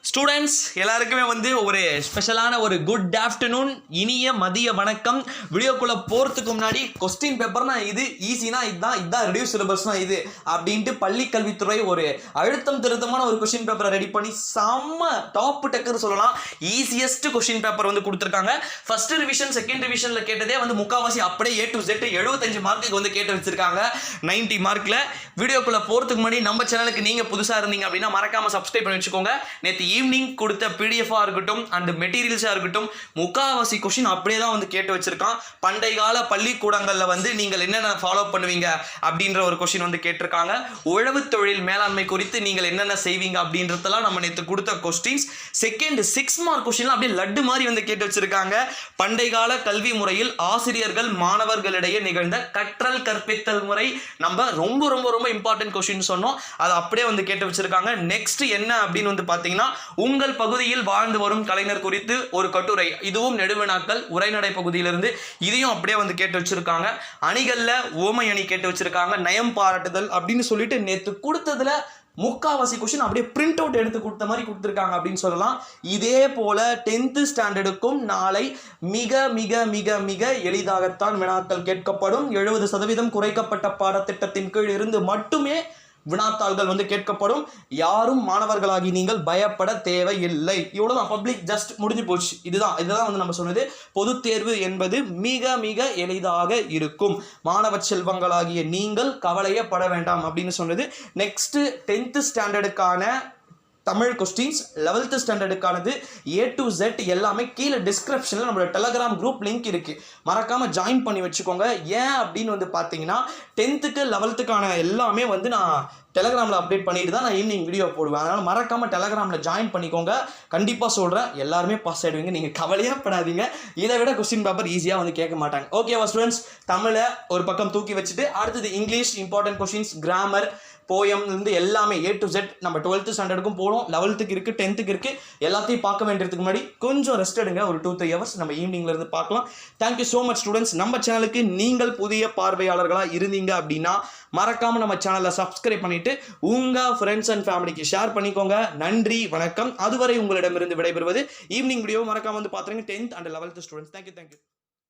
Students எல்லாருக்குமே வந்து ஒரு ஸ்பெஷலான ஒரு குட் ஆஃப்டர்நூன், இனிய மதிய வணக்கம். வீடியோக்குள்ள போறதுக்கு முன்னாடி கொஸ்டின் பேப்பர்னா இது, ஈஸினா இதுதான் ரெடியூஸ் சிலபஸ்னா இது அப்படின்ட்டு பள்ளி கல்வித்துறை ஒரு அழுத்தம் திருத்தமான ஒரு கொஸ்டின் பேப்பரை ரெடி பண்ணி செம்ம டாப் டெக்கர் சொல்லலாம் ஈஸியஸ்ட் கொஸ்டின் பேப்பர் வந்து கொடுத்துருக்காங்க. ஃபர்ஸ்ட் ரிவிஷன் செகண்ட் ரிவிஷன்ல கேட்டதே வந்து முக்காவாசி அப்படியே A to Z 75 மார்க்குக்கு வந்து கேட்டு வச்சிருக்காங்க 90 மார்க்ல. வீடியோக்குள்ள போறதுக்கு முன்னாடி நம்ம சேனலுக்கு நீங்க புதுசா இருந்தீங்க அப்படின்னா மறக்காம சப்ஸ்கிரைப் பண்ணி வச்சுக்கோங்க. நேற்று ஈவினிங் கொடுத்த பிடிஎஃபாக இருக்கட்டும் அண்ட் மெட்டீரியல்ஸாக இருக்கட்டும் முக்காவாசி கொஸ்டின் அப்படியே தான் வந்து கேட்டு வச்சிருக்கான். பண்டைய கால பள்ளிக்கூடங்களில் வந்து நீங்கள் என்னென்ன ஃபாலோ பண்ணுவீங்க அப்படின்ற ஒரு கொஸ்டின் வந்து கேட்டிருக்காங்க. உழவு தொழில் மேலாண்மை குறித்து நீங்கள் என்னென்ன செய்வீங்க அப்படின்றதெல்லாம் நம்ம நேற்று கொடுத்த கொஸ்டின்ஸ். செகண்ட் 6 மார்க் கொஸ்டின்லாம் அப்படியே லட்டு மாதிரி வந்து கேட்டு வச்சிருக்காங்க. பண்டைய கால கல்வி முறையில் ஆசிரியர்கள் மாணவர்களிடையே நிகழ்ந்த கற்றல் கற்பித்தல் முறை நம்ம ரொம்ப ரொம்ப ரொம்ப இம்பார்ட்டன்ட் கொஸ்டின் சொன்னோம். அதை அப்படியே வந்து கேட்டு வச்சிருக்காங்க. நெக்ஸ்ட் என்ன அப்படின்னு வந்து பார்த்தீங்கன்னா, உங்கள் பகுதியில் வாழ்ந்து வரும் கலைஞர் குறித்து ஒரு கட்டுரை, இதுவும் நெடுவினாக்கள் உரைநடை பகுதியிலிருந்து, இதையும் அப்படியே வந்து கேட்டு வச்சிருக்காங்க. அணிகள்ல ஓமை அணி கேட்டு வச்சிருக்காங்க. நயம் பாராட்டுதல் அப்படின்னு சொல்லிட்டு நேற்று கொடுத்ததுல முக்காவாசி கொஸ்டின் அப்படியே பிரிண்ட் அவுட் எடுத்து கொடுத்த மாதிரி கொடுத்துருக்காங்க அப்படின்னு சொல்லலாம். இதே போல 10th ஸ்டாண்டர்டுக்கும் நாளை மிக மிக மிக மிக எளிதாகத்தான் வினாக்கள் கேட்கப்படும். 70% குறைக்கப்பட்ட பாடத்திட்டத்தின் கீழ் இருந்து மட்டுமே வினாத்தாள்கள் வந்து கேட்கப்படும். யாரும் மாணவர்களாகி நீங்கள் பயப்பட தேவையில்லை. இவ்வளவுதான். பப்ளிக் ஜஸ்ட் முடிஞ்சு போச்சு. இதுதான் வந்து நம்ம சொன்னது. பொது தேர்வு என்பது மிக மிக எளிதாக இருக்கும். மாணவ செல்வங்களாகிய நீங்கள் கவலையப்பட வேண்டாம் அப்படின்னு சொன்னது. நெக்ஸ்ட் 10th ஸ்டாண்டர்டுக்கான தமிழ் கொஸ்டின்ஸ், 11th ஸ்டாண்டர்டுக்கானது A to Z எல்லாமே கீழே டிஸ்கிரிப்ஷனில் நம்மளோட டெலகிராம் குரூப் லிங்க் இருக்குது, மறக்காமல் ஜாயின் பண்ணி வச்சுக்கோங்க. ஏன் அப்படின்னு வந்து பார்த்தீங்கன்னா 10th 11th எல்லாமே வந்து நான் டெலகிராமில் அப்டேட் பண்ணிட்டு தான் நான் ஈவினிங் வீடியோ போடுவேன். அதனால் மறக்காமல் டெலகிராமில் ஜாயின் பண்ணிக்கோங்க. கண்டிப்பாக சொல்கிறேன், எல்லாருமே பாஸ் ஆகிடுவீங்க, நீங்கள் கவலையப்படாதீங்க. இதை விட கொஸ்டின் பேப்பர் ஈஸியாக வந்து கேட்க மாட்டாங்க. ஓகேவா ஸ்டூடெண்ட்ஸ்? தமிழை ஒரு பக்கம் தூக்கி வச்சுட்டு அடுத்தது இங்கிலீஷ் இம்பார்ட்டன்ட் கொஸ்டின்ஸ், கிராமர், போயம்லேருந்து எல்லாமே A to Z நம்ம 12th ஸ்டாண்டர்டுக்கும் போகணும், 11th இருக்குது, 10th இருக்குது. எல்லாத்தையும் பார்க்க வேண்டியதுக்கு முன்னாடி கொஞ்சம் ரெஸ்ட் எடுங்க. ஒரு 2-3 ஹவர்ஸ் நம்ம ஈவினிங்லேருந்து பார்க்கலாம். Thank you so much students. நம்ம சேனலுக்கு நீங்கள் புதிய பார்வையாளர்களாக இருந்தீங்க அப்படின்னா மறக்காமல் நம்ம சேனலை சப்ஸ்கிரைப் பண்ணிவிட்டு உங்கள் ஃப்ரெண்ட்ஸ் அண்ட் ஃபேமிலிக்கு ஷேர் பண்ணிக்கோங்க. நன்றி, வணக்கம். அதுவரை உங்களிடமிருந்து விடைபெறுவது ஈவினிங் வீடியோ மறக்காமல் வந்து பார்த்துருங்க 10th and 11th students. Thank you.